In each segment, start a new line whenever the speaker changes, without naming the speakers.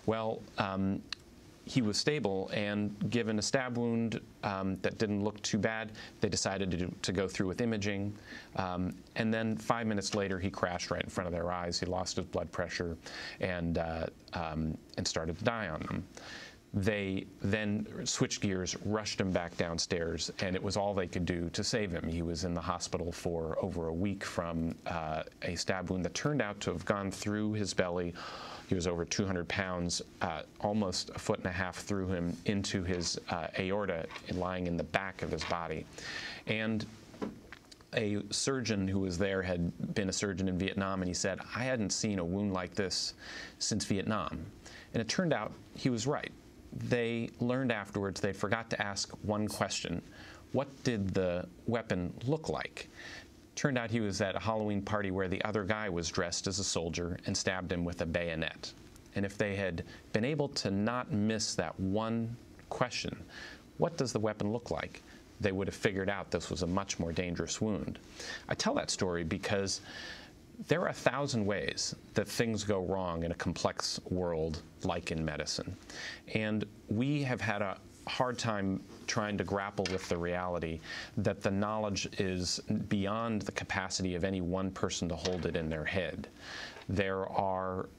Well, he was stable, and given a stab wound that didn't look too bad, they decided to go through with imaging. And then 5 minutes later, he crashed right in front of their eyes. He lost his blood pressure and started to die on them. They then switched gears, rushed him back downstairs, and it was all they could do to save him. He was in the hospital for over a week from a stab wound that turned out to have gone through his belly. He was over 200 pounds, almost 1.5 feet through him into his aorta, lying in the back of his body. And a surgeon who was there had been a surgeon in Vietnam, and he said, I hadn't seen a wound like this since Vietnam. And it turned out he was right. They learned afterwards they forgot to ask one question. What did the weapon look like? Turned out he was at a Halloween party where the other guy was dressed as a soldier and stabbed him with a bayonet. And if they had been able to not miss that one question, what does the weapon look like, they would have figured out this was a much more dangerous wound. I tell that story because there are 1,000 ways that things go wrong in a complex world like in medicine. And we have had a hard time trying to grapple with the reality that the knowledge is beyond the capacity of any one person to hold it in their head. There are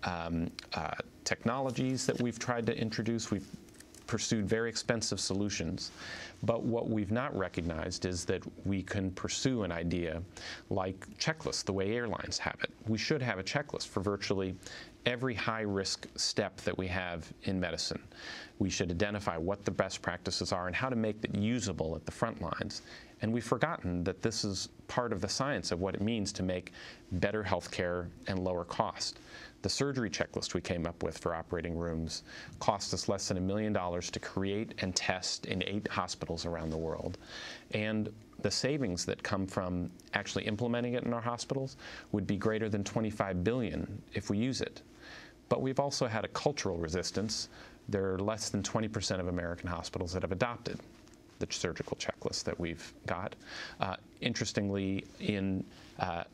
technologies that we've tried to introduce. We've pursued very expensive solutions, but what we've not recognized is that we can pursue an idea like checklists, the way airlines have it. We should have a checklist for virtually every high-risk step that we have in medicine. We should identify what the best practices are and how to make it usable at the front lines. And we've forgotten that this is part of the science of what it means to make better health care and lower cost. The surgery checklist we came up with for operating rooms cost us less than $1 million to create and test in 8 hospitals around the world. And the savings that come from actually implementing it in our hospitals would be greater than $25 billion if we use it. But we've also had a cultural resistance. There are less than 20% of American hospitals that have adopted the surgical checklist that we've got. Interestingly, in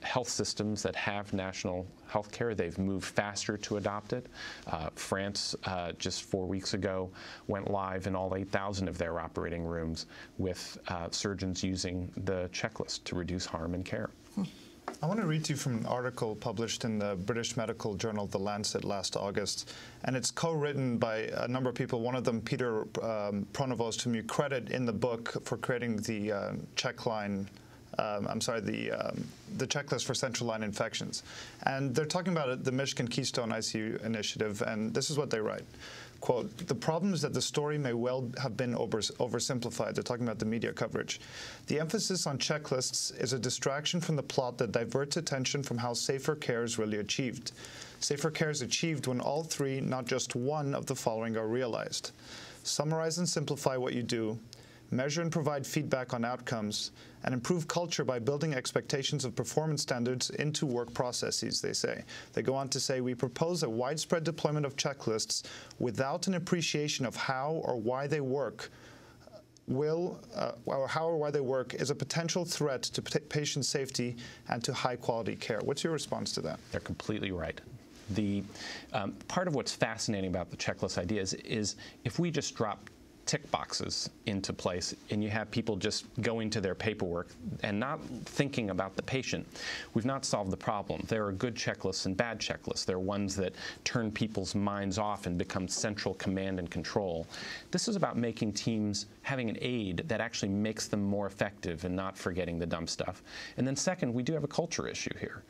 health systems that have national health care, they've moved faster to adopt it. France, just 4 weeks ago, went live in all 8,000 of their operating rooms with surgeons using the checklist to reduce harm in care.
I want to read to you from an article published in the British medical journal The Lancet last August, and it's co-written by a number of people, one of them Peter Pronovost, whom you credit in the book for creating the the checklist for central line infections. And they're talking about the Michigan Keystone ICU initiative, and this is what they write. Quote, the problem is that the story may well have been oversimplified. They're talking about the media coverage. The emphasis on checklists is a distraction from the plot that diverts attention from how safer care is really achieved. Safer care is achieved when all 3, not just one, of the following are realized. Summarize and simplify what you do, measure and provide feedback on outcomes, and improve culture by building expectations of performance standards into work processes, they say. They go on to say, we propose a widespread deployment of checklists without an appreciation of how or why they work is a potential threat to patient safety and to high-quality care. What's your response to that?
They're completely right. The part of what's fascinating about the checklist idea is if we just drop tick boxes into place and you have people just going to their paperwork and not thinking about the patient, we've not solved the problem. There are good checklists and bad checklists. There are ones that turn people's minds off and become central command and control. This is about making teams having an aid that actually makes them more effective and not forgetting the dumb stuff. And then second, we do have a culture issue here.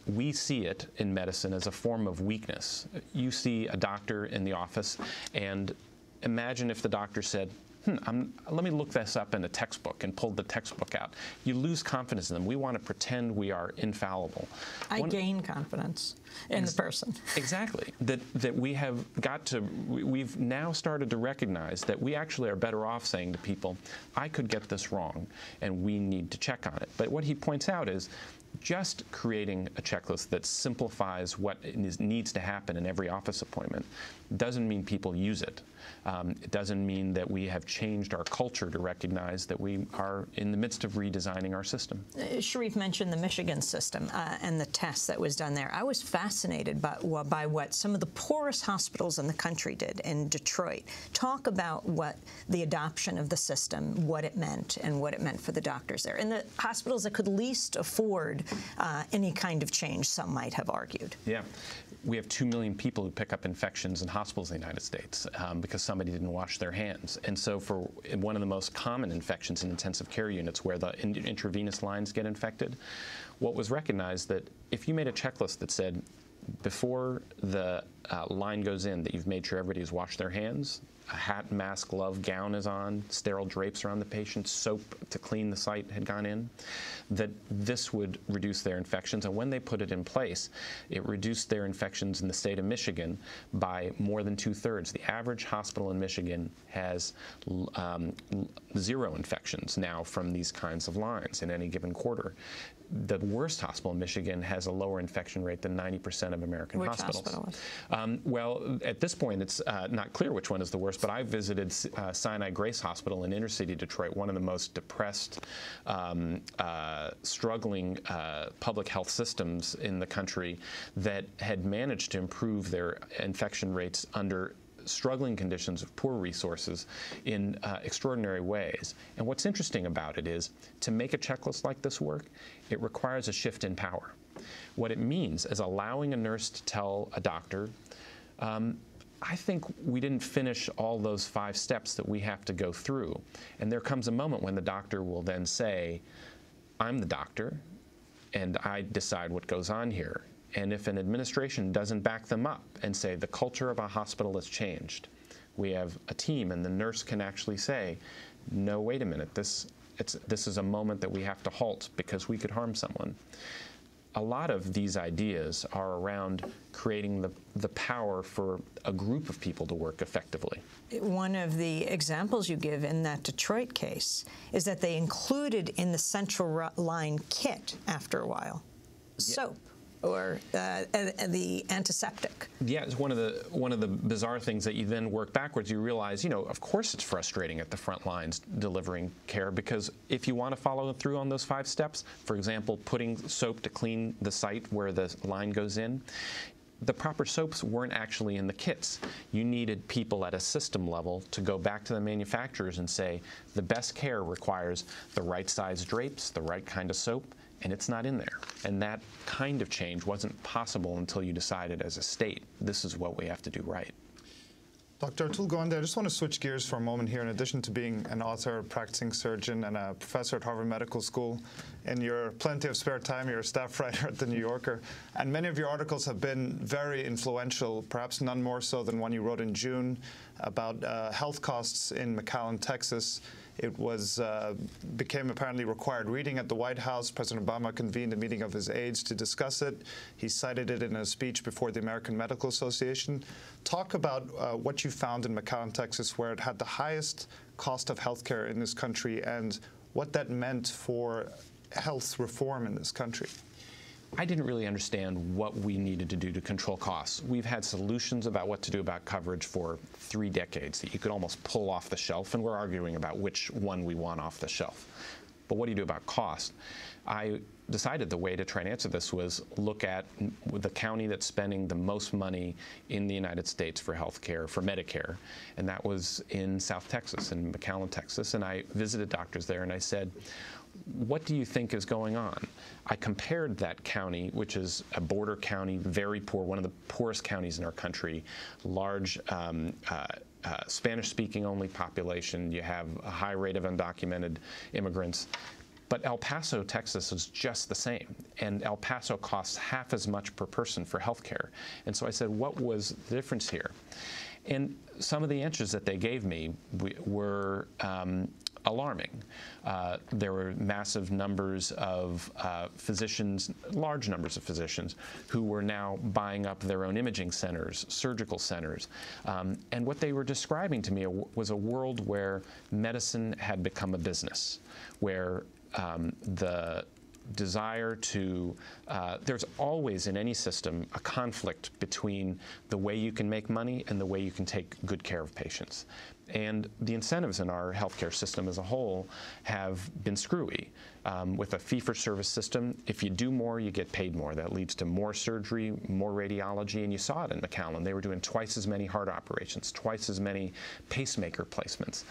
We see it in medicine as a form of weakness. You see a doctor in the office, and imagine if the doctor said, let me look this up in a textbook, and pulled the textbook out. You lose confidence in them. We want to pretend we are infallible.
I gain confidence in the person.
Exactly. That we have got to, we've now started to recognize that we actually are better off saying to people, I could get this wrong, and we need to check on it. But what he points out is, just creating a checklist that simplifies what needs to happen in every office appointment doesn't mean people use it. It doesn't mean that we have changed our culture to recognize that we are in the midst of redesigning our system.
Sharif mentioned the Michigan system and the test that was done there. I was fascinated by what some of the poorest hospitals in the country did in Detroit. Talk about what the adoption of the system, what it meant, and what it meant for the doctors there. And the hospitals that could least afford any kind of change, some might have argued.
Yeah. We have 2 million people who pick up infections in hospitals in the United States because somebody didn't wash their hands. And so for one of the most common infections in intensive care units where the intravenous lines get infected, what was recognized that if you made a checklist that said before the line goes in that you've made sure everybody's washed their hands, a hat, mask, glove, gown is on, sterile drapes around the patient, soap to clean the site had gone in, that this would reduce their infections. And when they put it in place, it reduced their infections in the state of Michigan by more than 2/3. The average hospital in Michigan has 0 infections now from these kinds of lines in any given quarter. The worst hospital in Michigan has a lower infection rate than 90% of American hospitals.
Which hospital?
Well, at this point, it's not clear which one is the worst, but I visited Sinai Grace Hospital in inner-city Detroit, one of the most depressed, struggling public health systems in the country that had managed to improve their infection rates under struggling conditions of poor resources in extraordinary ways. And what's interesting about it is, to make a checklist like this work, it requires a shift in power. What it means is allowing a nurse to tell a doctor, I think we didn't finish all those 5 steps that we have to go through. And there comes a moment when the doctor will then say, I'm the doctor, and I decide what goes on here. And if an administration doesn't back them up and say the culture of a hospital has changed, we have a team and the nurse can actually say, no, wait a minute, this is a moment that we have to halt because we could harm someone. A lot of these ideas are around creating the power for a group of people to work effectively.
One of the examples you give in that Detroit case is that they included in the central line kit after a while soap. Or the antiseptic. Yeah,
it's one of the bizarre things that you then work backwards. You realize, you know, of course it's frustrating at the front lines delivering care, because if you want to follow through on those 5 steps, for example, putting soap to clean the site where the line goes in, the proper soaps weren't actually in the kits. You needed people at a system level to go back to the manufacturers and say, the best care requires the right size drapes, the right kind of soap, and it's not in there. And that kind of change wasn't possible until you decided as a state, this is what we have to do right.
Dr. Atul Gawande, I just want to switch gears for a moment here. In addition to being an author, practicing surgeon, and a professor at Harvard Medical School, in your plenty of spare time, you're a staff writer at The New Yorker, and many of your articles have been very influential, perhaps none more so than one you wrote in June about health costs in McAllen, Texas. It became apparently required reading at the White House. President Obama convened a meeting of his aides to discuss it. He cited it in a speech before the American Medical Association. Talk about what you found in McAllen, Texas, where it had the highest cost of health care in this country, and what that meant for health reform in this country.
I didn't really understand what we needed to do to control costs. We've had solutions about what to do about coverage for 3 decades that you could almost pull off the shelf, and we're arguing about which one we want off the shelf. But what do you do about cost? I decided the way to try and answer this was look at the county that's spending the most money in the United States for health care, for Medicare, and that was in South Texas, in McAllen, Texas. And I visited doctors there, and I said, what do you think is going on? I compared that county, which is a border county, very poor, one of the poorest counties in our country, large Spanish-speaking only population. You have a high rate of undocumented immigrants. But El Paso, Texas is just the same. And El Paso costs half as much per person for health care. And so I said, what was the difference here? And some of the answers that they gave me were alarming. There were massive numbers of physicians, large numbers of physicians, who were now buying up their own imaging centers, surgical centers. And what they were describing to me was a world where medicine had become a business, where the desire to, there's always in any system a conflict between the way you can make money and the way you can take good care of patients. And the incentives in our healthcare system as a whole have been screwy. With a fee-for-service system, if you do more, you get paid more. That leads to more surgery, more radiology, and you saw it in McAllen. They were doing twice as many heart operations, twice as many pacemaker placements.